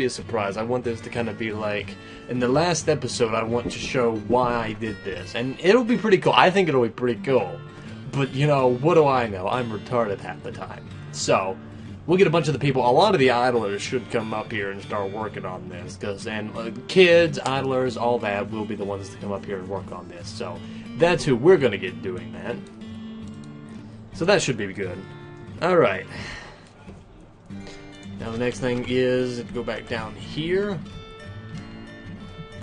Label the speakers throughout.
Speaker 1: be a surprise. I want this to kind of be like, in the last episode, I want to show why I did this. And it'll be pretty cool. I think it'll be pretty cool. But, you know, what do I know? I'm retarded half the time. So, we'll get a bunch of the people. A lot of the idlers should come up here and start working on this. And kids, idlers, all that will be the ones to come up here and work on this. So, that's who we're going to get doing that. So that should be good. Alright. Now the next thing is to go back down here.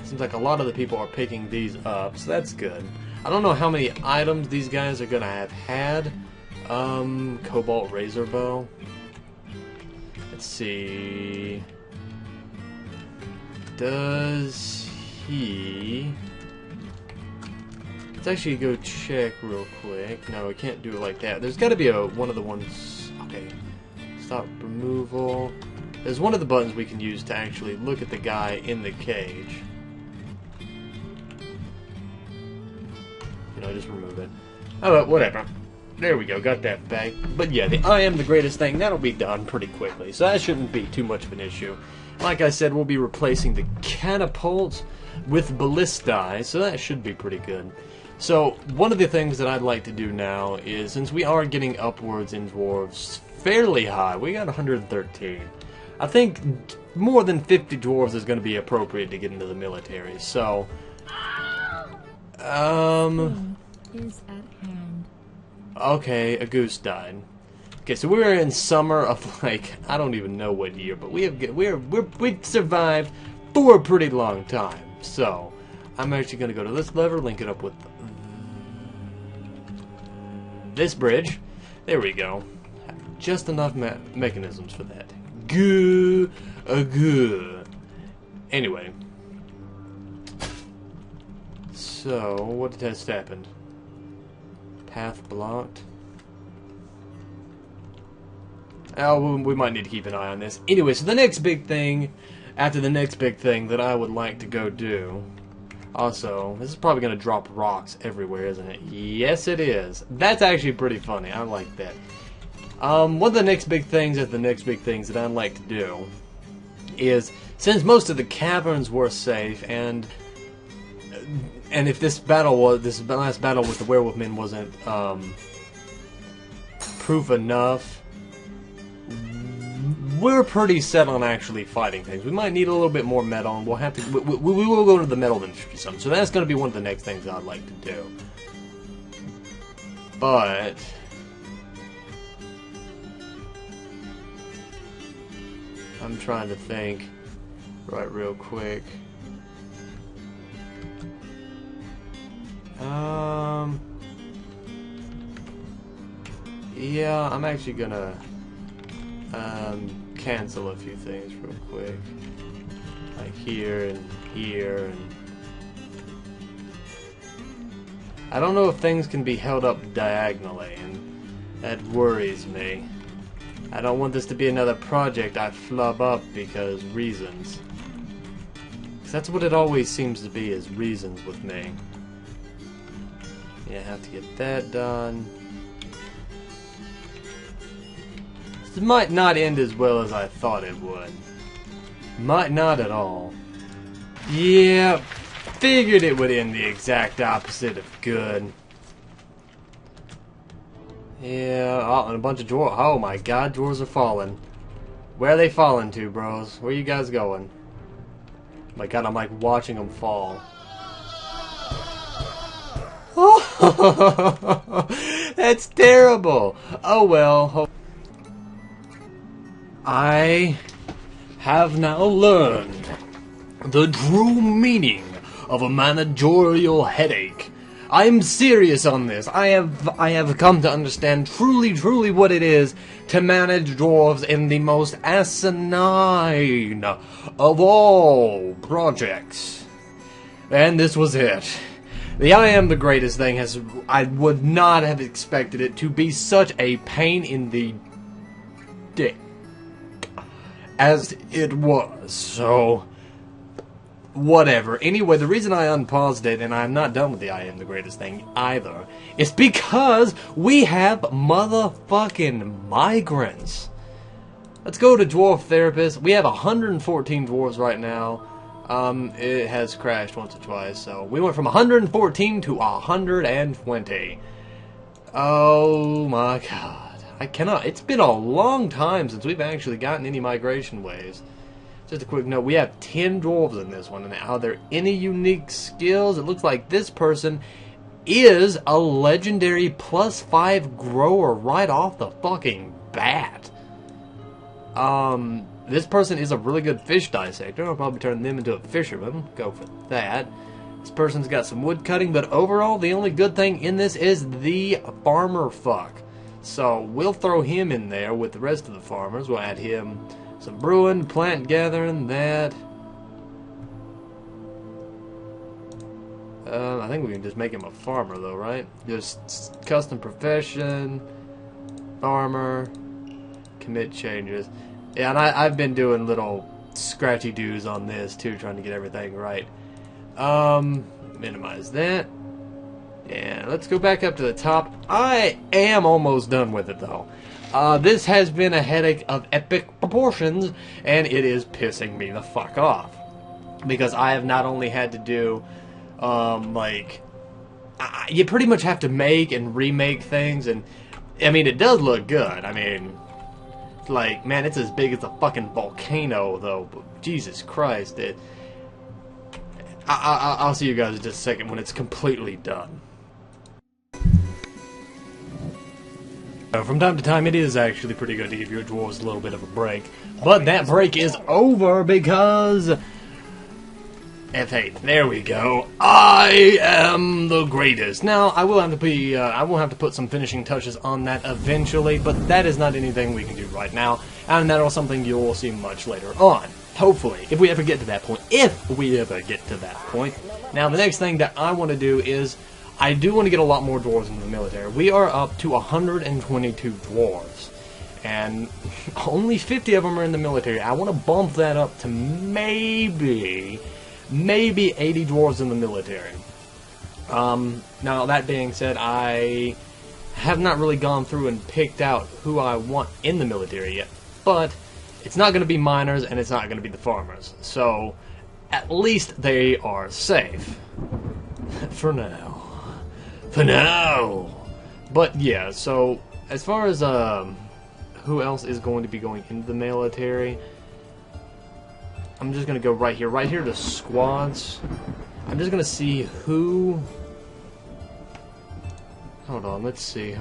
Speaker 1: Seems like a lot of the people are picking these up, so that's good. I don't know how many items these guys are gonna have had. Cobalt razor bow. Let's see. Does he... Let's actually go check real quick. No, we can't do it like that. There's gotta be one of the ones... Okay. Stop removal. There's one of the buttons we can use to actually look at the guy in the cage. You know, just remove it. Oh, well, whatever. There we go, got that back. But yeah, the I am the greatest thing, that'll be done pretty quickly. So that shouldn't be too much of an issue. Like I said, we'll be replacing the catapults with ballistae, so that should be pretty good. So, one of the things that I'd like to do now is, since we are getting upwards in dwarves fairly high, we got 113. I think more than 50 dwarves is going to be appropriate to get into the military, so...
Speaker 2: Is at hand.
Speaker 1: Okay, a goose died. Okay, so we're in summer of, like, I don't even know what year, but we've survived for a pretty long time, so... I'm actually going to go to this lever, link it up with this bridge. There we go. Just enough mechanisms for that. Good. Anyway. So, what has happened? Path blocked. Oh, we might need to keep an eye on this. Anyway, so the next big thing, after the next big thing that I would like to go do... Also, this is probably going to drop rocks everywhere, isn't it? Yes, it is. That's actually pretty funny. I like that. One of the next big things that I'd like to do is, since most of the caverns were safe, and if this last battle with the werewolf men wasn't proof enough, we're pretty set on actually fighting things. We might need a little bit more metal, and we'll have to. We will go to the metal industry some. So that's going to be one of the next things I'd like to do. But I'm trying to think. Right, real quick. Yeah, I'm actually gonna cancel a few things real quick, like here and here, and I don't know if things can be held up diagonally, and that worries me. I don't want this to be another project I flub up because reasons. 'Cause that's what it always seems to be, is reasons with me. Yeah, I have to get that done. It might not end as well as I thought it would. Might not at all. Yeah, figured it would end the exact opposite of good. Yeah, oh, and a bunch of dwarves. Oh my god, dwarves are falling. Where are they falling to, bros? Where you guys going? My god, I'm like watching them fall. That's terrible. Oh well. I have now learned the true meaning of a managerial headache. I am serious on this. I have come to understand truly what it is to manage dwarves in the most asinine of all projects. And this was it. The I am the greatest thing I would not have expected it to be such a pain in the dick as it was, so whatever. Anyway, the reason I unpaused it, and I'm not done with the I am the greatest thing either, is because we have motherfucking migrants. Let's go to Dwarf Therapist. We have 114 dwarves right now. It has crashed once or twice, so we went from 114 to 120. Oh my god. I cannot. It's been a long time since we've actually gotten any migration waves. Just a quick note, we have 10 dwarves in this one, and are there any unique skills? It looks like this person is a legendary +5 grower right off the fucking bat. This person is a really good fish dissector. I'll probably turn them into a fisherman. Go for that. This person's got some wood cutting, but overall, the only good thing in this is the farmer fuck. So we'll throw him in there with the rest of the farmers. We'll add him some brewing, plant gathering, that. I think we can just make him a farmer, though, right? Just custom profession, farmer, commit changes. Yeah, and I've been doing little scratchy do's on this too, trying to get everything right. Minimize that. Yeah, let's go back up to the top. I am almost done with it though. This has been a headache of epic proportions, and it is pissing me the fuck off. Because I have not only had to do, you pretty much have to make and remake things, and, I mean, it does look good. I mean, like, man, it's as big as a fucking volcano, though. But Jesus Christ, I'll see you guys in just a second when it's completely done. From time to time, it is actually pretty good to give your dwarves a little bit of a break. But that break is over because... F8, there we go. I am the greatest. Now, I will have to put some finishing touches on that eventually, but that is not anything we can do right now, and that is something you will see much later on. Hopefully, if we ever get to that point. If we ever get to that point. Now, the next thing that I want to do is, I do want to get a lot more dwarves in the military. We are up to 122 dwarves, and only 50 of them are in the military. I want to bump that up to maybe 80 dwarves in the military. Now, that being said, I have not really gone through and picked out who I want in the military yet, but it's not going to be miners, and it's not going to be the farmers. So, at least they are safe. For now. For now! But, yeah, so, as far as, who else is going to be going into the military, I'm just going to go right here to squads. I'm just going to see who... Hold on, let's see,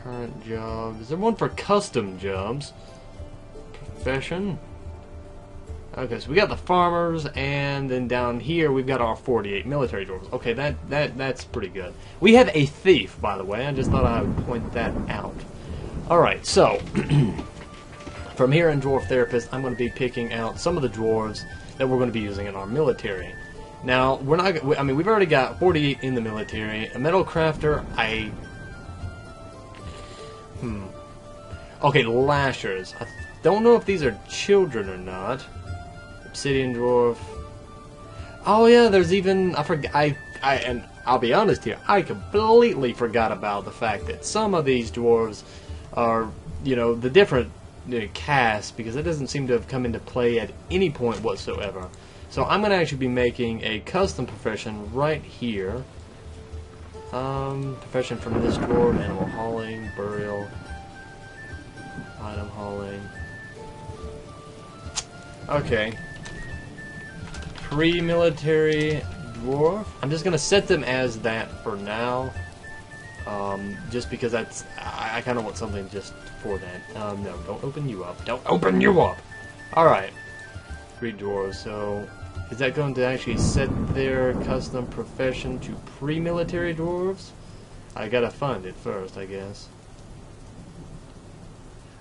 Speaker 1: current job. Is there one for custom jobs? Profession. Okay, so we got the farmers, and then down here we've got our 48 military dwarves. Okay, that's pretty good. We have a thief, by the way. I just thought I would point that out. Alright, so from here in Dwarf Therapist, I'm going to be picking out some of the dwarves that we're going to be using in our military. Now, we've already got 48 in the military. A metal crafter, Okay, lashers. I don't know if these are children or not. Obsidian dwarf. Oh yeah, there's even, and I'll be honest here, I completely forgot about the fact that some of these dwarves are, the different casts, because it doesn't seem to have come into play at any point whatsoever. So I'm going to actually be making a custom profession right here. Profession from this dwarf: animal hauling, burial, item hauling. Okay. Pre-military dwarf. I'm just going to set them as that for now. Just because I kind of want something just for that. No, don't open you up. Don't open you up! Alright. 3 dwarves, so... Is that going to actually set their custom profession to pre-military dwarves? I gotta find it first, I guess.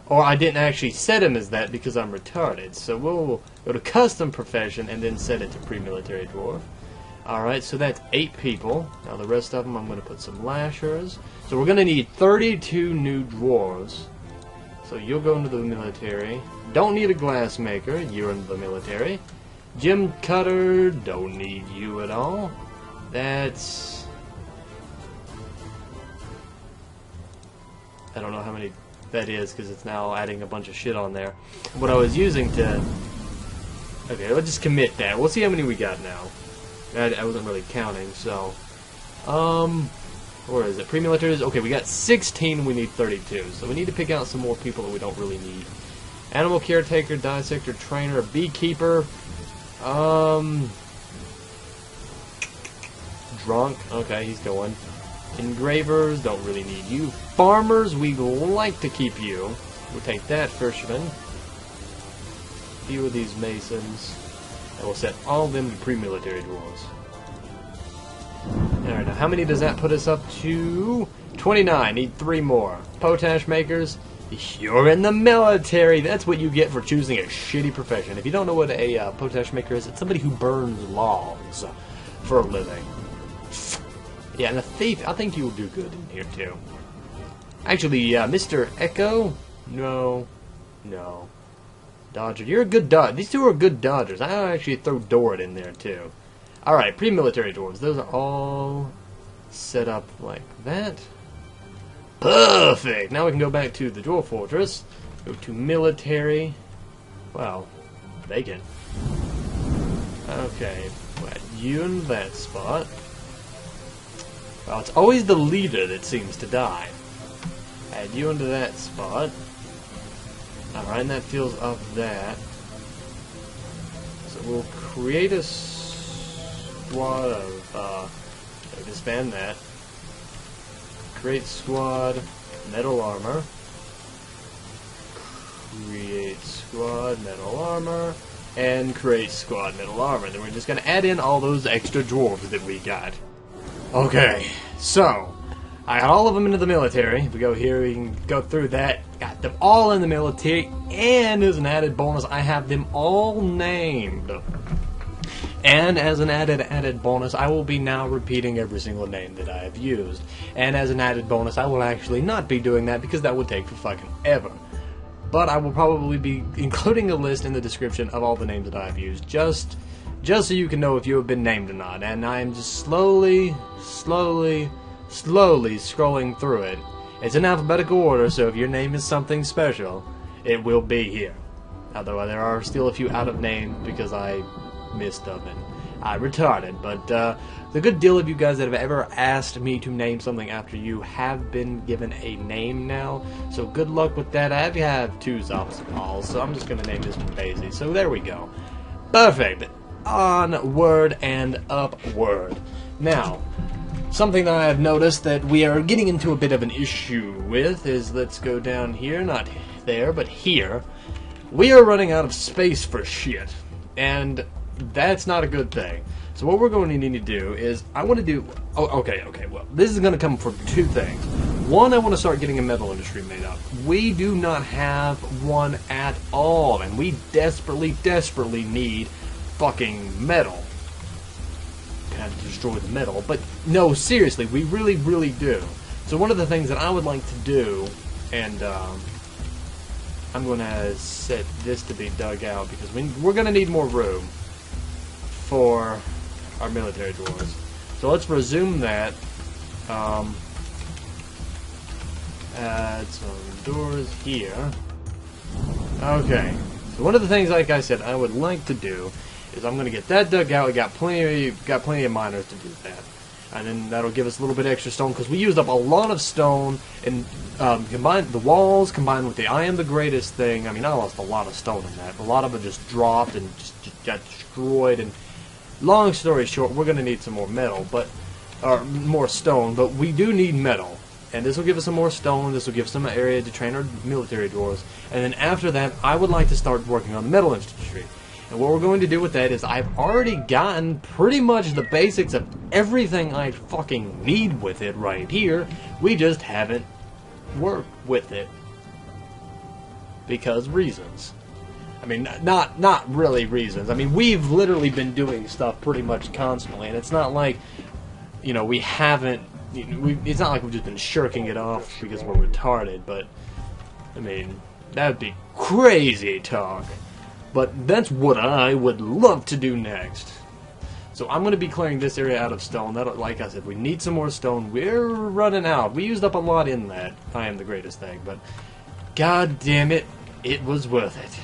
Speaker 1: Or I didn't actually set him as that because I'm retarded. So we'll go to custom profession and then set it to pre-military dwarf. Alright, so that's 8 people. Now the rest of them I'm going to put some lashers. So we're going to need 32 new dwarves. So you'll go into the military. Don't need a glass maker. You're in the military. Gem cutter. Don't need you at all. That's... I don't know how many that is because it's now adding a bunch of shit on there. What I was using to... Okay, let's just commit that. We'll see how many we got now. I wasn't really counting, so... Where is it? Pre-militaries? Okay, we got 16, we need 32. So we need to pick out some more people that we don't really need. Animal caretaker, dissector, trainer, beekeeper. Drunk. Okay, he's going. Engravers, don't really need you. Farmers, we like to keep you. We'll take that, Fisherman. A few of these masons. And we'll set all of them to pre-military dwarves. Alright, now how many does that put us up to? 29. Need 3 more. Potash makers, you're in the military. That's what you get for choosing a shitty profession. If you don't know what a potash maker is, it's somebody who burns logs for a living. Yeah, and a thief, I think you'll do good in here too. Actually, Mr. Echo? No. Dodger, you're a good dodger. These two are good dodgers. I'll actually throw Dorrit in there too. Alright, pre-military dwarves. Those are all set up like that. Perfect! Now we can go back to the dwarf fortress. Go to military. Wow. Vacant. Okay. Put you in that spot. Well, it's always the leader that seems to die. Add you into that spot. Alright, and that fills up that. So we'll create a squad of, disband that. Create squad, metal armor. Create squad, metal armor. And create squad, metal armor. Then we're just going to add in all those extra dwarves that we got. Okay, so I got all of them into the military. If we go here, we can go through that. Got them all in the military, and as an added bonus, I have them all named. And as an added bonus, I will be now repeating every single name that I have used. And as an added bonus, I will actually not be doing that because that would take for fucking ever. But I will probably be including a list in the description of all the names that I have used, just so you can know if you have been named or not. And I am just slowly scrolling through it. It's in alphabetical order, so if your name is something special, it will be here. Although there are still a few out of name because I missed them and I retarded. But the good deal of you guys that have ever asked me to name something after you have been given a name now. So good luck with that. I have 2 Zopsopals, so I'm just going to name this one Daisy. So there we go. Perfect. Onward and upward. Now, something that I have noticed that we are getting into a bit of an issue with is, let's go down here, not there, but here. We are running out of space for shit, and that's not a good thing. So what we're going to need to do is, I want to do, okay, well, this is going to come from 2 things. One, I want to start getting a metal industry made up. We do not have one at all, and we desperately need fucking metal. Kind of destroy the metal, but no, seriously, we really do. So one of the things that I would like to do, and I'm going to set this to be dug out because we're going to need more room for our military dwarves. So let's resume that. Add some doors here. Okay. So one of the things, like I said, I would like to do is I'm going to get that dug out. We got plenty of miners to do that, and then that'll give us a little bit extra stone because we used up a lot of stone. And combined the walls, combined with the "I am the greatest" thing. I mean, I lost a lot of stone in that. A lot of it just dropped and just got destroyed. And long story short, we're going to need some more metal, or more stone. But we do need metal, and this will give us some more stone. This will give us some area to train our military dwarves. And then after that, I would like to start working on the metal industry. And what we're going to do with that is I've already gotten pretty much the basics of everything I fucking need with it right here. We just haven't worked with it. Because reasons. I mean, not really reasons. I mean, we've literally been doing stuff pretty much constantly. And it's not like, you know, we haven't, it's not like we've just been shirking it off because we're retarded. But, I mean, that would be crazy talk. But that's what I would love to do next. So I'm going to be clearing this area out of stone. That, like I said, we need some more stone. We're running out. We used up a lot in that I Am the Greatest thing, but god damn it, it was worth it.